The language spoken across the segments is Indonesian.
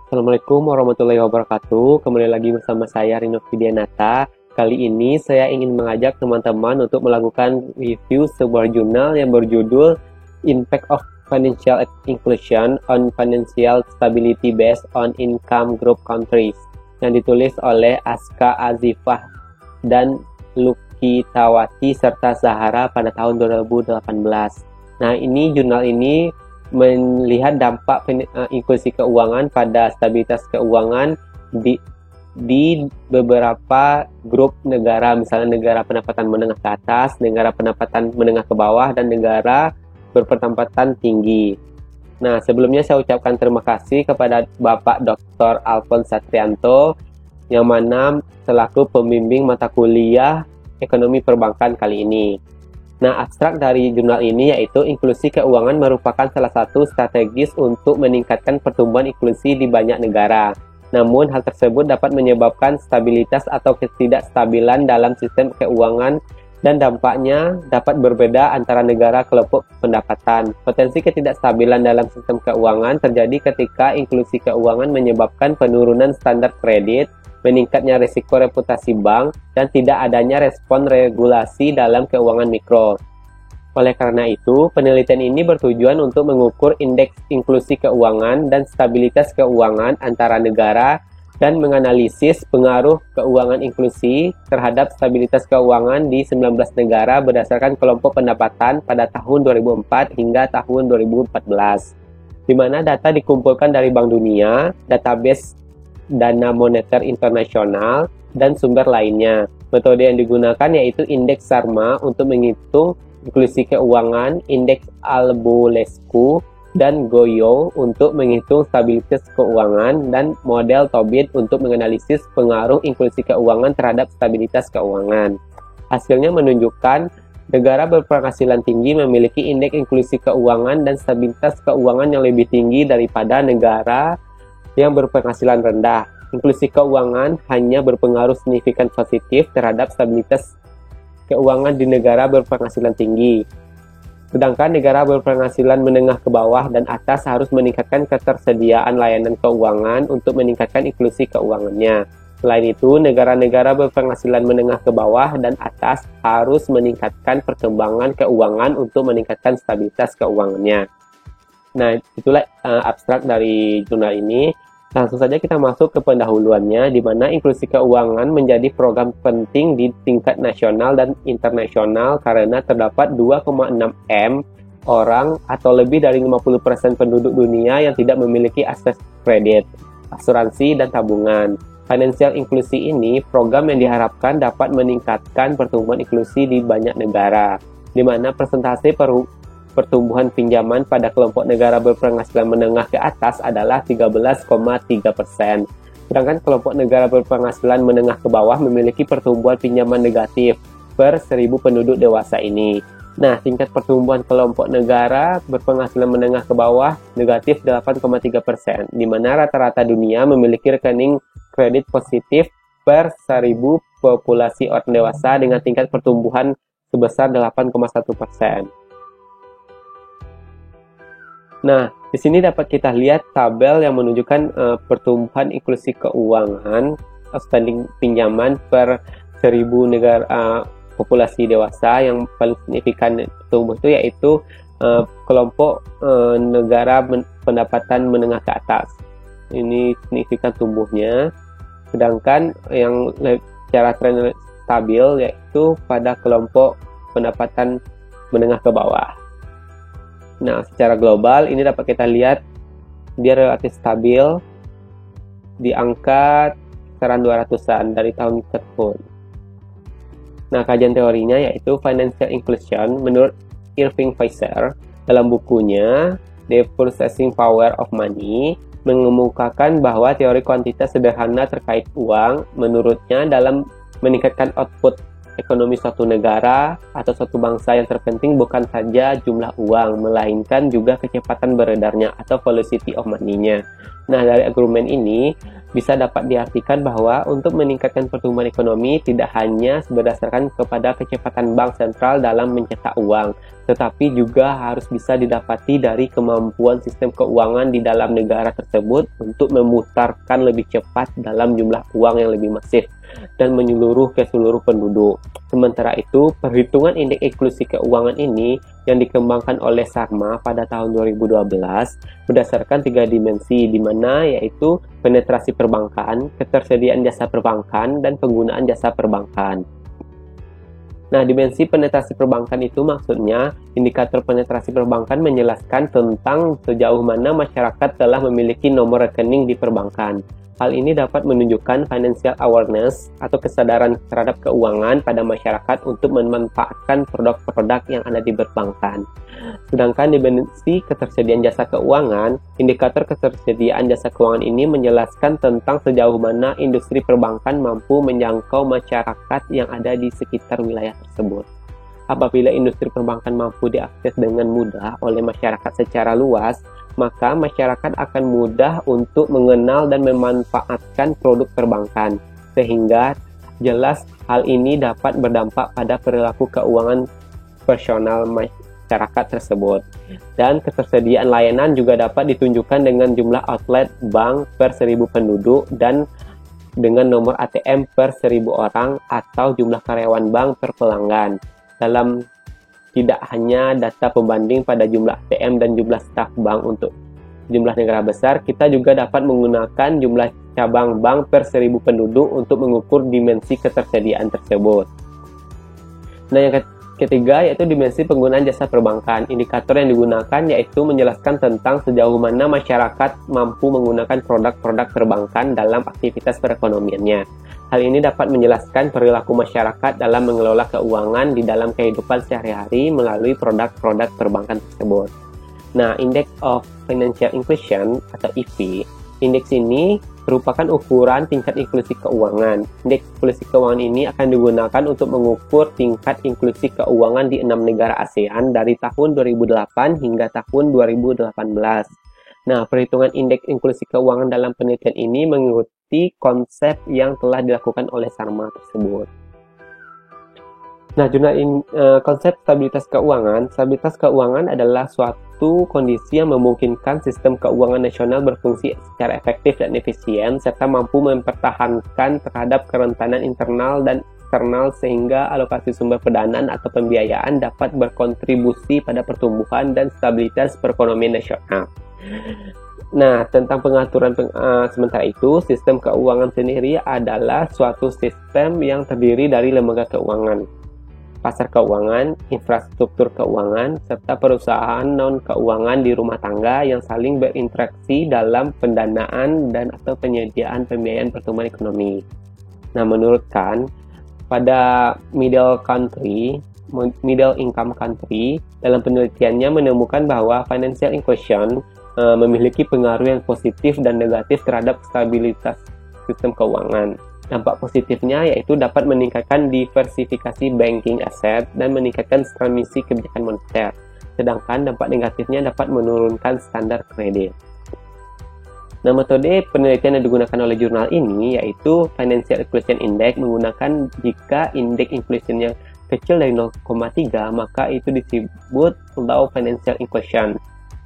Assalamualaikum warahmatullahi wabarakatuh. Kembali lagi bersama saya Rino Fidianata. Kali ini saya ingin mengajak teman-teman untuk melakukan review sebuah jurnal yang berjudul Impact of Financial Inclusion on Financial Stability Based on Income Group Countries yang ditulis oleh Aska Azifah dan Luki Tawati serta Zahara pada tahun 2018. Nah, jurnal ini melihat dampak inklusi keuangan pada stabilitas keuangan di beberapa grup negara, misalnya negara pendapatan menengah ke atas, negara pendapatan menengah ke bawah, dan negara berpendapatan tinggi. Nah, sebelumnya saya ucapkan terima kasih kepada Bapak Dr. Alphonse Satrianto yang mana selaku pembimbing mata kuliah ekonomi perbankan kali ini. Nah, abstrak dari jurnal ini yaitu inklusi keuangan merupakan salah satu strategis untuk meningkatkan pertumbuhan inklusi di banyak negara. Namun, hal tersebut dapat menyebabkan stabilitas atau ketidakstabilan dalam sistem keuangan dan dampaknya dapat berbeda antara negara kelompok pendapatan. Potensi ketidakstabilan dalam sistem keuangan terjadi ketika inklusi keuangan menyebabkan penurunan standar kredit, meningkatnya risiko reputasi bank, dan tidak adanya respon regulasi dalam keuangan mikro. Oleh karena itu, penelitian ini bertujuan untuk mengukur indeks inklusi keuangan dan stabilitas keuangan antara negara dan menganalisis pengaruh keuangan inklusi terhadap stabilitas keuangan di 19 negara berdasarkan kelompok pendapatan pada tahun 2004 hingga tahun 2014, di mana data dikumpulkan dari Bank Dunia, database Dana Moneter Internasional, dan sumber lainnya. Metode yang digunakan yaitu indeks SARMA untuk menghitung inklusi keuangan, indeks Albolescu, dan Goyo untuk menghitung stabilitas keuangan, dan model Tobit untuk menganalisis pengaruh inklusi keuangan terhadap stabilitas keuangan. Hasilnya menunjukkan negara berpenghasilan tinggi memiliki indeks inklusi keuangan dan stabilitas keuangan yang lebih tinggi daripada negara yang berpenghasilan rendah. Inklusi keuangan hanya berpengaruh signifikan positif terhadap stabilitas keuangan di negara berpenghasilan tinggi. Sedangkan negara berpenghasilan menengah ke bawah dan atas harus meningkatkan ketersediaan layanan keuangan untuk meningkatkan inklusi keuangannya. Selain itu, negara-negara berpenghasilan menengah ke bawah dan atas harus meningkatkan perkembangan keuangan untuk meningkatkan stabilitas keuangannya. Nah, itulah abstrak dari jurnal ini. Langsung saja kita masuk ke pendahuluannya, di mana inklusi keuangan menjadi program penting di tingkat nasional dan internasional karena terdapat 2,6 M orang atau lebih dari 50% penduduk dunia yang tidak memiliki akses kredit, asuransi, dan tabungan. Financial inklusi ini program yang diharapkan dapat meningkatkan pertumbuhan inklusi di banyak negara, di mana persentase pertumbuhan pinjaman pada kelompok negara berpenghasilan menengah ke atas adalah 13,3%. Sedangkan kelompok negara berpenghasilan menengah ke bawah memiliki pertumbuhan pinjaman negatif per 1.000 penduduk dewasa ini. Nah, tingkat pertumbuhan kelompok negara berpenghasilan menengah ke bawah negatif 8,3%, di mana rata-rata dunia memiliki rekening kredit positif per 1.000 populasi orang dewasa dengan tingkat pertumbuhan sebesar 8,1%. Nah, di sini dapat kita lihat tabel yang menunjukkan pertumbuhan inklusi keuangan, outstanding pinjaman per 1.000 negara populasi dewasa. Yang paling signifikan tumbuh itu yaitu kelompok negara pendapatan menengah ke atas. Ini signifikan tumbuhnya. Sedangkan yang secara tren stabil yaitu pada kelompok pendapatan menengah ke bawah. Nah, secara global ini dapat kita lihat dia relatif stabil di angka kisaran 200-an dari tahun ke tahun. Nah, kajian teorinya yaitu Financial Inclusion menurut Irving Fisher dalam bukunya The Purchasing Power of Money mengemukakan bahwa teori kuantitas sederhana terkait uang menurutnya dalam meningkatkan output ekonomi suatu negara atau suatu bangsa yang terpenting bukan saja jumlah uang, melainkan juga kecepatan beredarnya atau velocity of money-nya. Nah, dari argumen ini Bisa dapat diartikan bahwa untuk meningkatkan pertumbuhan ekonomi tidak hanya berdasarkan kepada kecepatan bank sentral dalam mencetak uang, tetapi juga harus bisa didapati dari kemampuan sistem keuangan di dalam negara tersebut untuk memutarkan lebih cepat dalam jumlah uang yang lebih masif dan menyeluruh ke seluruh penduduk. Sementara itu, perhitungan indeks inklusi keuangan ini yang dikembangkan oleh Sharma pada tahun 2012 berdasarkan 3 dimensi, di mana yaitu penetrasi perbankan, ketersediaan jasa perbankan, dan penggunaan jasa perbankan. Nah, dimensi penetrasi perbankan itu maksudnya indikator penetrasi perbankan menjelaskan tentang sejauh mana masyarakat telah memiliki nomor rekening di perbankan. Hal ini dapat menunjukkan financial awareness atau kesadaran terhadap keuangan pada masyarakat untuk memanfaatkan produk-produk yang ada di perbankan. Sedangkan dimensi ketersediaan jasa keuangan, indikator ketersediaan jasa keuangan ini menjelaskan tentang sejauh mana industri perbankan mampu menjangkau masyarakat yang ada di sekitar wilayah tersebut. Apabila industri perbankan mampu diakses dengan mudah oleh masyarakat secara luas, maka masyarakat akan mudah untuk mengenal dan memanfaatkan produk perbankan, sehingga jelas hal ini dapat berdampak pada perilaku keuangan personal masyarakat tersebut. Dan ketersediaan layanan juga dapat ditunjukkan dengan jumlah outlet bank per 1000 penduduk dan dengan nomor ATM per 1000 orang atau jumlah karyawan bank per pelanggan. Dalam tidak hanya data pembanding pada jumlah ATM dan jumlah staf bank untuk jumlah negara besar, kita juga dapat menggunakan jumlah cabang bank per 1000 penduduk untuk mengukur dimensi ketersediaan tersebut. Nah, yang ketiga yaitu dimensi penggunaan jasa perbankan. Indikator yang digunakan yaitu menjelaskan tentang sejauh mana masyarakat mampu menggunakan produk-produk perbankan dalam aktivitas perekonomiannya. Hal ini dapat menjelaskan perilaku masyarakat dalam mengelola keuangan di dalam kehidupan sehari-hari melalui produk-produk perbankan tersebut. Nah, Index of Financial Inclusion atau IP, indeks ini merupakan ukuran tingkat inklusi keuangan. Indeks inklusi keuangan ini akan digunakan untuk mengukur tingkat inklusi keuangan di 6 negara ASEAN dari tahun 2008 hingga tahun 2018. Nah, perhitungan indeks inklusi keuangan dalam penelitian ini mengikuti konsep yang telah dilakukan oleh Sharma tersebut. Nah, konsep stabilitas keuangan. Stabilitas keuangan adalah suatu kondisi yang memungkinkan sistem keuangan nasional berfungsi secara efektif dan efisien, serta mampu mempertahankan terhadap kerentanan internal dan eksternal sehingga alokasi sumber pendanaan atau pembiayaan dapat berkontribusi pada pertumbuhan dan stabilitas perekonomian nasional. Nah, tentang pengaturan sementara itu, sistem keuangan sendiri adalah suatu sistem yang terdiri dari lembaga keuangan, pasar keuangan, infrastruktur keuangan, serta perusahaan non-keuangan di rumah tangga yang saling berinteraksi dalam pendanaan dan atau penyediaan pembiayaan pertumbuhan ekonomi. Nah, menurut Khan, pada middle income country, dalam penelitiannya menemukan bahwa financial inclusion memiliki pengaruh yang positif dan negatif terhadap stabilitas sistem keuangan. Dampak positifnya yaitu dapat meningkatkan diversifikasi banking asset dan meningkatkan transmisi kebijakan moneter. Sedangkan dampak negatifnya dapat menurunkan standar kredit. Nah, metode penelitian yang digunakan oleh jurnal ini yaitu Financial Inclusion Index menggunakan jika indeks inclusionnya kecil dari 0,3 maka itu disebut low financial inclusion.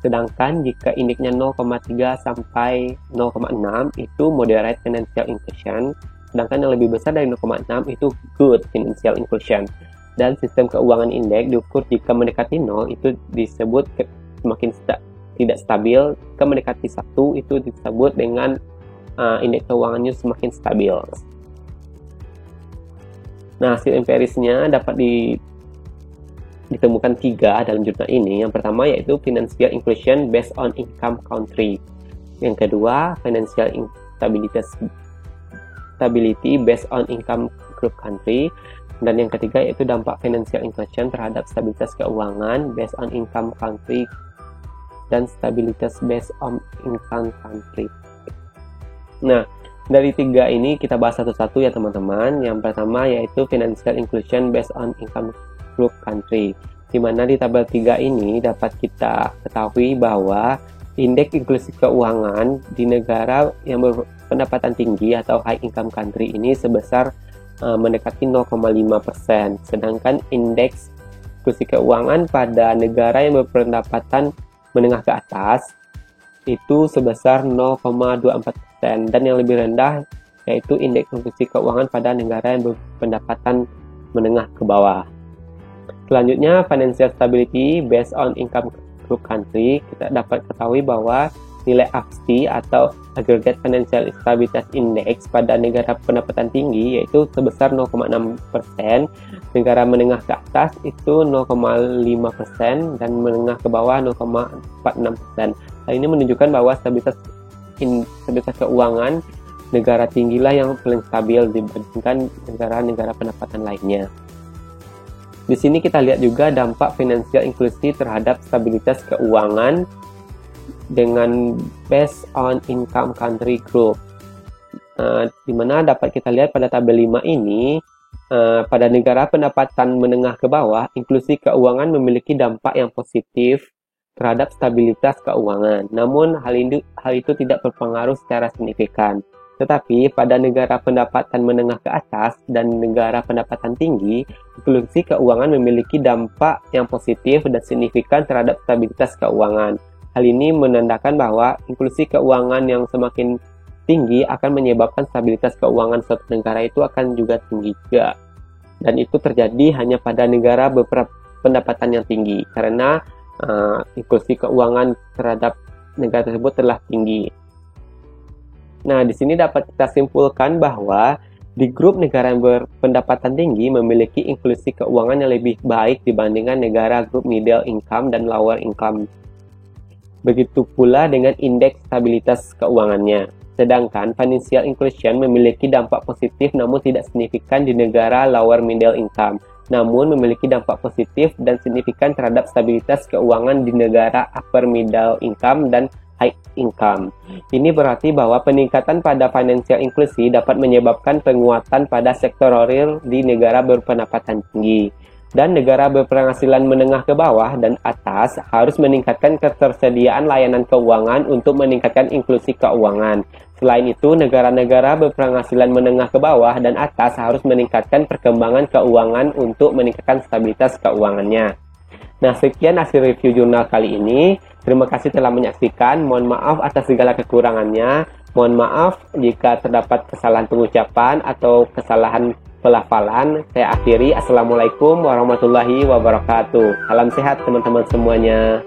Sedangkan jika indeksnya 0,3 sampai 0,6 itu moderate financial inclusion. Sedangkan yang lebih besar dari 0,6 itu good financial inclusion. Dan sistem keuangan indeks diukur jika mendekati 0 itu disebut semakin tidak stabil, jika mendekati 1 itu disebut dengan indeks keuangannya semakin stabil. Nah, hasil empirisnya dapat ditemukan 3 dalam jurnal ini. Yang pertama yaitu financial inclusion based on income country. Yang kedua, financial stability based on income group country. Dan yang ketiga yaitu dampak financial inclusion terhadap stabilitas keuangan based on income country dan stabilitas based on income country. Nah, dari 3 ini kita bahas satu-satu ya teman-teman. Yang pertama yaitu financial inclusion based on income group country, di mana di tabel 3 ini dapat kita ketahui bahwa indeks inklusi keuangan di negara yang berpendapatan tinggi atau high income country ini sebesar mendekati 0,5%, sedangkan indeks inklusi keuangan pada negara yang berpendapatan menengah ke atas itu sebesar 0,24%, dan yang lebih rendah yaitu indeks inklusi keuangan pada negara yang berpendapatan menengah ke bawah. Selanjutnya, financial stability based on income group country. Kita dapat ketahui bahwa nilai AFSI atau Aggregate Financial Stability Index pada negara pendapatan tinggi yaitu sebesar 0,6%, negara menengah ke atas itu 0,5%, dan menengah ke bawah 0,46%. Hal ini menunjukkan bahwa stabilitas keuangan negara tinggilah yang paling stabil dibandingkan negara-negara pendapatan lainnya. Di sini kita lihat juga dampak finansial inklusi terhadap stabilitas keuangan dengan based on income country group, di mana dapat kita lihat pada tabel 5 ini, pada negara pendapatan menengah ke bawah, inklusi keuangan memiliki dampak yang positif terhadap stabilitas keuangan. Namun hal itu tidak berpengaruh secara signifikan. Tetapi pada negara pendapatan menengah ke atas dan negara pendapatan tinggi, inklusi keuangan memiliki dampak yang positif dan signifikan terhadap stabilitas keuangan. Hal ini menandakan bahwa inklusi keuangan yang semakin tinggi akan menyebabkan stabilitas keuangan suatu negara itu akan juga tinggi juga. Dan itu terjadi hanya pada negara berpendapatan yang tinggi, karena inklusi keuangan terhadap negara tersebut telah tinggi. Nah, di sini dapat kita simpulkan bahwa di grup negara yang berpendapatan tinggi memiliki inklusi keuangan yang lebih baik dibandingkan negara grup middle income dan lower income. Begitu pula dengan indeks stabilitas keuangannya. Sedangkan financial inclusion memiliki dampak positif namun tidak signifikan di negara lower middle income, namun memiliki dampak positif dan signifikan terhadap stabilitas keuangan di negara upper middle income dan high income. Ini berarti bahwa peningkatan pada financial inclusi dapat menyebabkan penguatan pada sektor real di negara berpendapatan tinggi. Dan negara berpenghasilan menengah ke bawah dan atas harus meningkatkan ketersediaan layanan keuangan untuk meningkatkan inklusi keuangan. Selain itu, negara-negara berpenghasilan menengah ke bawah dan atas harus meningkatkan perkembangan keuangan untuk meningkatkan stabilitas keuangannya. Nah, sekian hasil review jurnal kali ini. Terima kasih telah menyaksikan. Mohon maaf atas segala kekurangannya. Mohon maaf jika terdapat kesalahan pengucapan atau kesalahan pelafalan. Saya akhiri. Assalamualaikum warahmatullahi wabarakatuh. Salam sehat teman-teman semuanya.